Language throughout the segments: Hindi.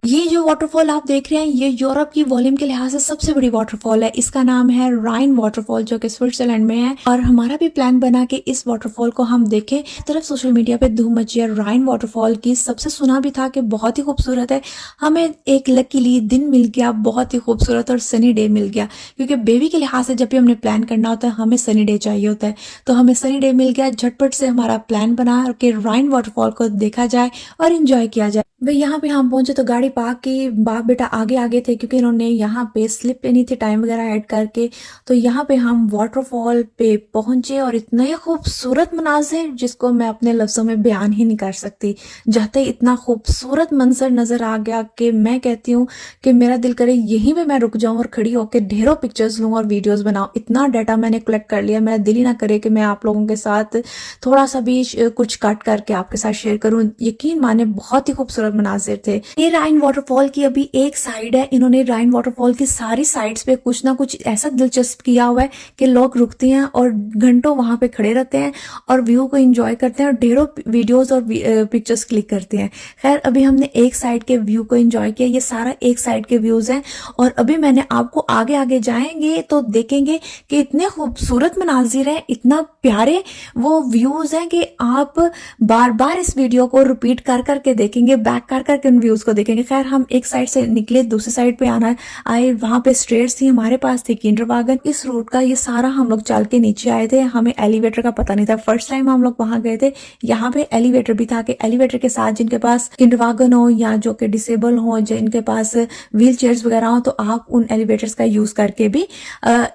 ये जो वाटरफॉल आप देख रहे हैं ये यूरोप की वॉल्यूम के लिहाज से सबसे बड़ी वाटरफॉल है। इसका नाम है राइन वाटरफॉल जो कि स्विट्जरलैंड में है और हमारा भी प्लान बना कि इस वाटरफॉल को हम देखें। तरफ सोशल मीडिया पे धूम मची है राइन वाटरफॉल की, सबसे सुना भी था कि बहुत ही खूबसूरत है। हमें एक लकीली दिन मिल गया, बहुत ही खूबसूरत और सनी डे मिल गया, क्योंकि बेबी के लिहाज से जब भी हमने प्लान करना होता है हमें सनी डे चाहिए होता है। तो हमें सनी डे मिल गया, झटपट से हमारा प्लान बना कि राइन वाटरफॉल को देखा जाए और इंजॉय किया जाए। भाई यहाँ पे हम पहुंचे तो गाड़ी पार्क की, बाप बेटा आगे आगे थे क्योंकि इन्होंने यहाँ पे स्लिप लेनी थी टाइम वगैरह ऐड करके। तो यहाँ पे हम वाटरफॉल पे पहुंचे और इतने खूबसूरत मनाजिर जिसको मैं अपने लफ्जों में बयान ही नहीं कर सकती। जाते ही इतना खूबसूरत मंजर नजर आ गया कि मैं कहती हूँ कि मेरा दिल करे यहीं पे मैं रुक जाऊं और खड़ी होकर ढेरों पिक्चर्स लूँ और वीडियोस बनाऊं। इतना डाटा मैंने कलेक्ट कर लिया, मेरा दिल ही ना करे कि मैं आप लोगों के साथ थोड़ा सा भी कुछ कट करके आपके साथ शेयर करूं। यकीन माने बहुत ही खूबसूरत मनाजिर थे। ये राइन वाटरफॉल की अभी एक साइड है, इन्होंने राइन वाटरफॉल की सारी साइड्स पे कुछ ना कुछ ऐसा दिलचस्प किया हुआ है कि लोग रुकते हैं और घंटों वहां पे खड़े रहते हैं और व्यू को एंजॉय करते हैं और ढेरों वीडियोस और पिक्चर्स क्लिक करते हैं। खैर अभी हमने एक साइड के व्यू को एंजॉय किया, ये सारा एक साइड के व्यूज हैं और अभी मैंने आपको आगे आगे जाएंगे तो देखेंगे कि इतने खूबसूरत मनाजिर हैं, इतना प्यारे वो व्यूज हैं कि आप बार बार इस वीडियो को रिपीट कर करके देखेंगे, बैक कर करके उन व्यूज को देखेंगे। खैर हम एक साइड से निकले, दूसरी साइड पे आना आए, वहां पे स्टेयर्स थी, हमारे पास थी किंडरवागन। इस रूट का ये सारा हम लोग चल के नीचे आए थे, हमें एलिवेटर का पता नहीं था। फर्स्ट टाइम हम लोग वहां गए थे, यहाँ पे एलिवेटर भी था कि एलिवेटर के साथ जिनके पास किंडरवागन हो या जो कि डिसेबल हो, जिनके पास व्हील चेयर्स वगैरह हो, तो आप उन एलिवेटर्स का यूज करके भी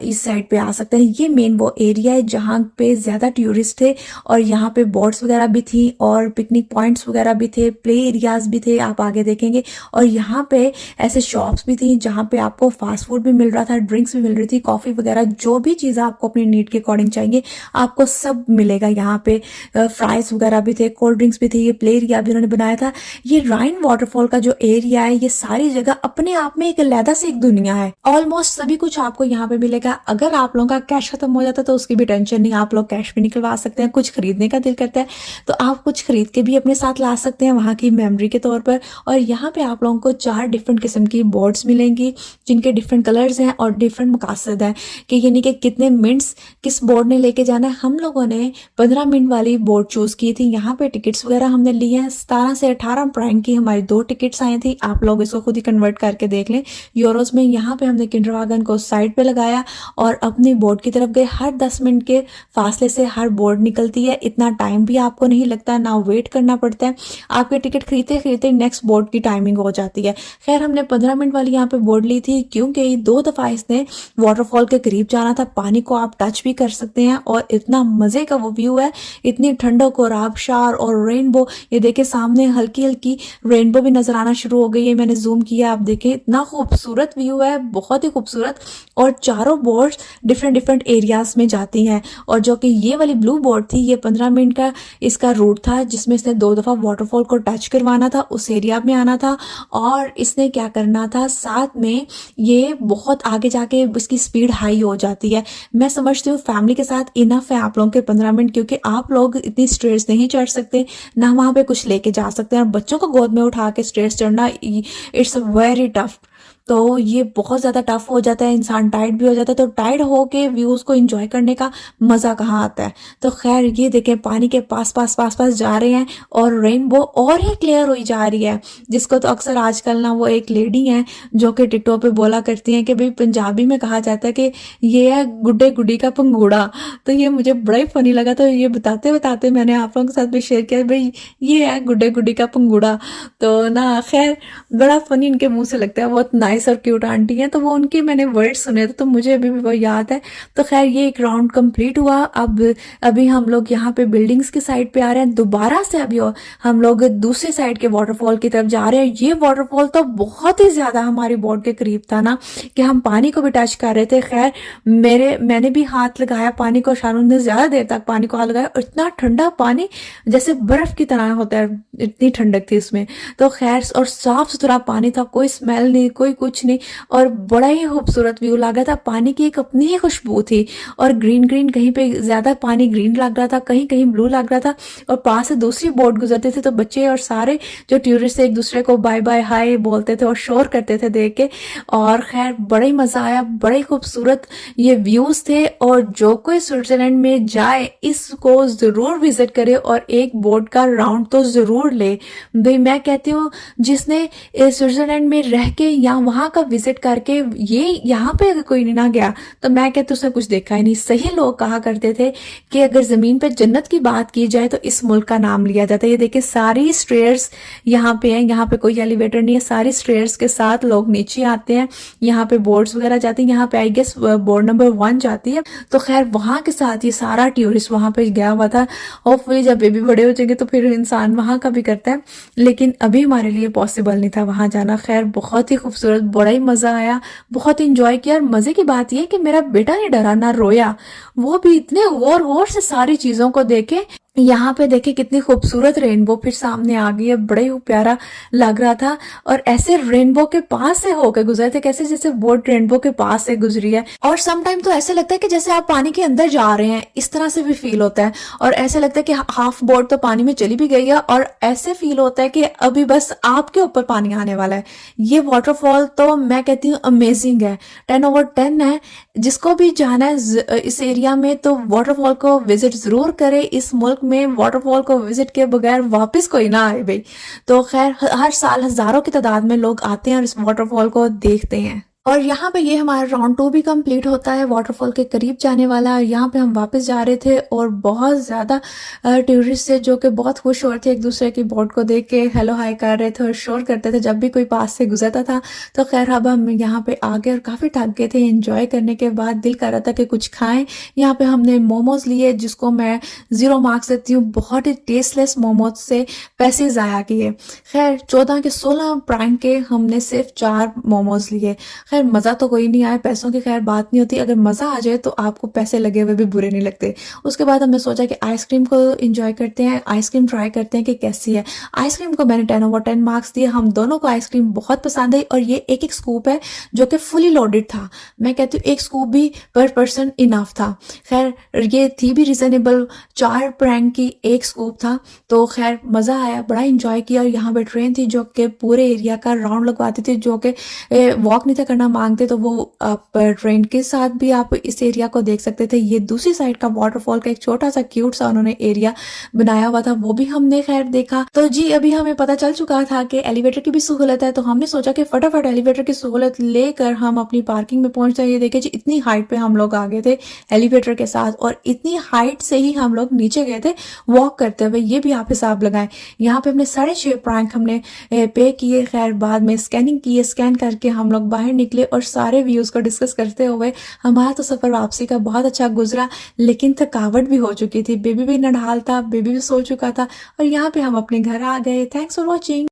इस साइड पे आ सकते हैं। ये मेन वो एरिया है जहाँ पे ज्यादा टूरिस्ट थे और यहाँ पे बोट्स वगैरह भी थी और पिकनिक पॉइंट्स वगैरह भी थे, प्ले एरियाज भी थे, आप आगे देखेंगे। और यहाँ पे ऐसे शॉप्स भी थी जहाँ पे आपको फास्ट फूड भी मिल रहा था, ड्रिंक्स भी मिल रही थी, कॉफी वगैरह, जो भी चीज़ आपको अपनी नीड के अकॉर्डिंग चाहिए आपको सब मिलेगा यहाँ पे। फ्राइज वगैरह भी थे, कोल्ड ड्रिंक्स भी थी, ये प्ले एरिया भी उन्होंने बनाया था। ये राइन वाटरफॉल का जो एरिया है, ये सारी जगह अपने आप में एक अलग से एक दुनिया है। ऑलमोस्ट सभी कुछ आपको यहाँ पे मिलेगा। अगर आप लोगों का कैश खत्म हो जाता है तो उसकी भी टेंशन नहीं, आप लोग कैश भी निकलवा सकते हैं। कुछ खरीदने का दिल करता है तो आप कुछ खरीद के भी अपने साथ ला सकते हैं वहाँ की मेमोरी के तौर पर। और यहाँ पे आप लोगों को 4 डिफरेंट किस्म की बोर्ड्स मिलेंगी जिनके डिफरेंट कलर्स हैं और डिफरेंट मकासद हैं कि यानी कि कितने मिनट्स किस बोर्ड ने लेके जाना है। हम लोगों ने 15 मिनट वाली बोर्ड चूज की थी। यहाँ पे टिकट्स वगैरह हमने ली हैं। 17 से 18 प्राइम की हमारी 2 टिकट्स आई थी। आप लोग इसको खुद ही कन्वर्ट करके देख लें यूरोस में। यहाँ पे हमने किंडरवागन को साइड पे लगाया और अपनी बोर्ड की तरफ गए। हर 10 मिनट के फासले से हर बोर्ड निकलती है, इतना टाइम भी आपको नहीं लगता, ना वेट करना पड़ता है। आपके टिकट खरीदते खरीदते नेक्स्ट बोर्ड की टाइमिंग हो जाती है। खैर हमने 15 मिनट वाली यहाँ पे बोर्ड ली थी क्योंकि 2 दफा इसने वाटरफॉल के करीब जाना था। पानी को आप टच भी कर सकते हैं और इतना मजे का वो व्यू है, इतनी ठंडक और आबशार और रेनबो। ये देखे सामने हल्की हल्की रेनबो भी नजर आना शुरू हो गई है, मैंने जूम किया, आप देखें इतना खूबसूरत व्यू है, बहुत ही खूबसूरत। और चारों बोर्ड डिफरेंट डिफरेंट एरियाज में जाती हैं। और जो कि ये वाली ब्लू बोर्ड थी, ये 15 मिनट का इसका रूट था जिसमें इसने 2 दफा वाटरफॉल को टच करवाना था, उस एरिया में आना था और इसने क्या करना था साथ में। ये बहुत आगे जाके इसकी स्पीड हाई हो जाती है। मैं समझती हूँ फैमिली के साथ इनफ है आप लोगों के 15 मिनट, क्योंकि आप लोग इतनी स्टेयर्स नहीं चढ़ सकते, ना वहां पे कुछ लेके जा सकते हैं। और बच्चों को गोद में उठा के स्टेयर्स चढ़ना इट्स वेरी टफ, तो ये बहुत ज़्यादा टफ हो जाता है, इंसान टायर्ड भी हो जाता है। तो टायर्ड होके व्यूज़ को एंजॉय करने का मज़ा कहाँ आता है। तो खैर ये देखें पानी के पास पास पास पास जा रहे हैं और रेनबो और ही क्लियर हुई जा रही है, जिसको तो अक्सर आजकल ना वो एक लेडी हैं जो कि टिकटॉक पे बोला करती हैं कि भाई पंजाबी में कहा जाता है कि ये है गुड्डे गुड्डी का पंगूड़ा। तो ये मुझे बड़ा ही फनी लगा, तो ये बताते बताते मैंने आप लोगों के साथ भी शेयर किया भाई ये है गुड्डे गुड्डी का पंगूड़ा। तो ना खैर बड़ा फनी इनके मुंह से लगता है, बहुत नाइस और क्यूट आंटी है। तो वो उनके मैंने वर्ड सुने थे तो मुझे अभी भी वो याद है। तो खैर ये एक राउंड कंप्लीट हुआ। अब अभी हम लोग यहाँ पे बिल्डिंग्स की साइड पे आ रहे हैं, दोबारा से अभी हम लोग दूसरे साइड के वाटरफॉल की तरफ जा रहे हैं। ये वाटरफॉल तो बहुत ही ज्यादा हमारी बोर्ड के करीब था ना कि हम पानी को भी टच कर रहे थे। खैर मैंने भी हाथ लगाया पानी को, शानू ने ज्यादा देर तक पानी को हाथ लगाया और इतना ठंडा पानी जैसे बर्फ की तरह होता है, इतनी ठंडक थी इसमें। तो खैर और साफ सुथरा पानी था, कोई स्मेल नहीं, कोई कुछ नहीं, और बड़ा ही खूबसूरत व्यू लग रहा था। पानी की एक अपनी ही खुशबू थी, और ग्रीन ग्रीन, कहीं पे ज्यादा पानी ग्रीन लग रहा था, कहीं कहीं ब्लू लग रहा था, और पास से दूसरी बोट गुजरते थे तो बच्चे और सारे जो टूरिस्ट एक दूसरे को बाय बाय हाय बोलते थे और शोर करते थे देख के। और खैर बड़ा ही मजा आया, बड़े ही खूबसूरत ये व्यूज थे। और जो कोई स्विट्जरलैंड में जाए इसको जरूर विजिट करे और एक बोट का राउंड तो जरूर ले। भाई मैं कहती हूँ जिसने स्विट्जरलैंड में रह के या वहां का विजिट करके ये यहाँ पे अगर कोई ना गया तो मैं कहती हूँ उसने कुछ देखा ही नहीं। सही लोग कहा करते थे कि अगर जमीन पे जन्नत की बात की जाए तो इस मुल्क का नाम लिया जाता है। ये देखिए सारी स्टेयर्स यहाँ पे हैं, यहाँ पे कोई एलिवेटर नहीं है, सारी स्टेयर्स के साथ लोग नीचे आते हैं। यहाँ पे बोर्ड्स वगैरह जाती हैं, यहाँ पे आई गेस बोर्ड नंबर 1 जाती है। तो खैर वहां के साथ ये सारा टूरिस्ट वहां पे गया हुआ था। होपफुली जब बेबी बड़े हो जाएंगे तो फिर इंसान वहां का भी करता है, लेकिन अभी हमारे लिए पॉसिबल नहीं था वहां जाना। खैर बहुत ही खूबसूरत, बड़ा ही मजा आया, बहुत इंजॉय किया। और मजे की बात यह कि मेरा बेटा नहीं डरा ना रोया, वो भी इतने गौर गौर से सारी चीजों को देखे। यहाँ पे देखे कितनी खूबसूरत रेनबो फिर सामने आ गई है, बड़े ही प्यारा लग रहा था। और ऐसे रेनबो के पास से होकर गुजरे थे, कैसे जैसे बोट रेनबो के पास से गुजरी है। और सम टाइम तो ऐसे लगता है कि जैसे आप पानी के अंदर जा रहे हैं, इस तरह से भी फील होता है। और ऐसे लगता है कि हाफ बोट तो पानी में चली भी गई है, और ऐसे फील होता है कि अभी बस आपके ऊपर पानी आने वाला है। ये वाटरफॉल तो मैं कहती हूँ अमेजिंग है, 10/10 है। जिसको भी जाना है इस एरिया में तो वाटरफॉल को विजिट जरूर करे। इस मुल्क में वाटरफॉल को विजिट किए बगैर वापस कोई ना आए भाई। तो खैर हर साल हजारों की तादाद में लोग आते हैं और इस वाटरफॉल को देखते हैं। और यहाँ पे ये हमारा राउंड 2 भी कंप्लीट होता है वाटरफॉल के करीब जाने वाला। और यहाँ पे हम वापस जा रहे थे और बहुत ज़्यादा टूरिस्ट थे जो कि बहुत खुश हो रहे थे, एक दूसरे की बोट को देख के हेलो हाय कर रहे थे और शोर करते थे जब भी कोई पास से गुजरता था। तो खैर अब हम यहाँ पे आ गए और काफ़ी थक गए थे। एंजॉय करने के बाद दिल कर रहा था कि कुछ खाएं। यहाँ पे हमने मोमोज लिए जिसको मैं 0 मार्क्स देती हूँ, बहुत ही टेस्टलेस मोमोज से पैसे ज़ाया किए। खैर 14 के 16 प्राइम के हमने सिर्फ 4 मोमोज लिए। खैर मज़ा तो कोई नहीं आया, पैसों की खैर बात नहीं होती, अगर मज़ा आ जाए तो आपको पैसे लगे हुए भी बुरे नहीं लगते। उसके बाद हमने सोचा कि आइसक्रीम को एंजॉय करते हैं, आइसक्रीम ट्राई करते हैं कि कैसी है। आइसक्रीम को मैंने 10/10 मार्क्स दिए। हम दोनों को आइसक्रीम बहुत पसंद आई और ये एक एक स्कूप है जो कि फुली लोडेड था। मैं कहती हूँ एक स्कूप भी पर पर्सन इनफ था। खैर ये थी भी रिजनेबल, 4 प्रैंक की एक स्कूप था। तो खैर मज़ा आया, बड़ा इंजॉय किया। और यहाँ पे ट्रेन थी जो कि पूरे एरिया का राउंड लगवाती थी, जो कि वॉक नहीं था करना मांगते तो वो आप ट्रेन के साथ भी आप इस एरिया को देख सकते थे। ये दूसरी साइड का वाटरफॉल का एक छोटा सा क्यूट सा उन्होंने एरिया बनाया हुआ था, वो भी हमने खैर देखा। तो जी अभी हमें पता चल चुका था कि एलिवेटर की भी सहूलत है, तो हमने सोचा कि फटाफट एलिवेटर की सहूलत लेकर हम अपनी पार्किंग में पहुंच जाए। ये देखिए जी इतनी हाइट पे हम लोग आ गए थे एलिवेटर के साथ, और इतनी हाइट से ही हम लोग नीचे गए थे वॉक करते हुए। ये भी आप हिसाब लगाएं, यहाँ पे हमने 6.5 प्रैंक हमने पे किए। खैर बाद में स्कैनिंग किए, स्कैन करके हम लोग बाहर निकले और सारे व्यूज को डिस्कस करते हुए हमारा तो सफर वापसी का बहुत अच्छा गुजरा। लेकिन थकावट भी हो चुकी थी, बेबी भी नढाल था, बेबी भी सो चुका था, और यहाँ पे हम अपने घर आ गए। Thanks for watching.